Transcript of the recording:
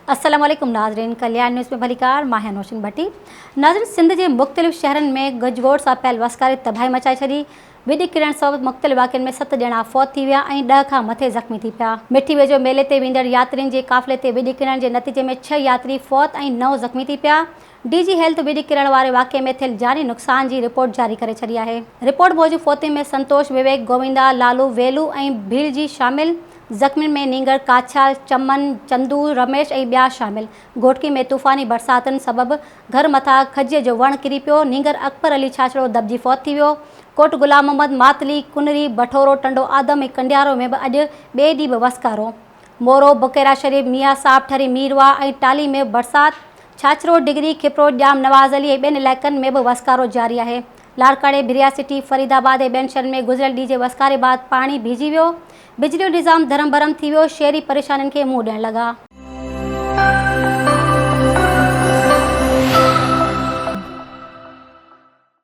अस्सलाम वालेकुम नाज़रीन, कल्याण न्यूज़ में भलीकार मां नौशिन भट्टी। नाज़रीन, सिंध के मुख़्तलिफ़ शहरनि में गजगोड़ सां फैल वसकारे तबाही मचाए छॾी। विॾी किरण सबबि मुख़्तलिफ़ वाक़िअनि में 7 ॼणा फौत थी विया ऐं 10 खां मथे ज़ख़्मी थी पिया। मिठी वेझो मेले ते वेंदड़ यात्रियुनि जे काफ़िले ते विॾी किरण जे नतीजे में 6 यात्री फौत ऐं 9 ज़ख़्मी थी पिया। DG हेल्थ विॾी किरण वारे वाक़िए में थियल जानी नुक़सान जी रिपोर्ट जारी करे छॾी आहे। रिपोर्ट मूजिबि फौती में संतोष, विवेक, गोविंदा, लालू, वेलू ऐं भील जी शामिल। ज़ख़्मियुनि में नींगर, काछा, चमन, चंदू, रमेश ऐं ॿिया शामिल। घोटकी में तूफ़ानी बरसातुनि सबबि घर मथां खजीअ जो वणु किरी पियो। नींगर अकबर अली छाछड़ो दॿिजी फौत थी वियो। कोट गुलाम मोहम्मद, मातली, कुनरी, बठोरो, टंडो आदम ऐं कंडियारो में बि अॼु ॿिए ॾींहुं बि वसकारो। मोरो, बुकेरा शरीफ़, मियां साहब ठरी, मीरवा ऐं टाली में बरसाति। छाछड़ो, डिगरी, खिपरो, ॼाम, नवाज़ अली ऐं ॿियनि इलाइक़नि में बि वसकारो जारी आहे। लाड़काणे, भिरिया सिटी, फरीदाबाद ऐं ॿियनि शहरनि में गुज़िरियल ॾींहं जे वसकारे बाद पाणी भीजी वियो। बिजली जो निज़ाम धरम भरम थी वियो। शहरी परेशानियुनि खे मुंहुं ॾियणु लॻा।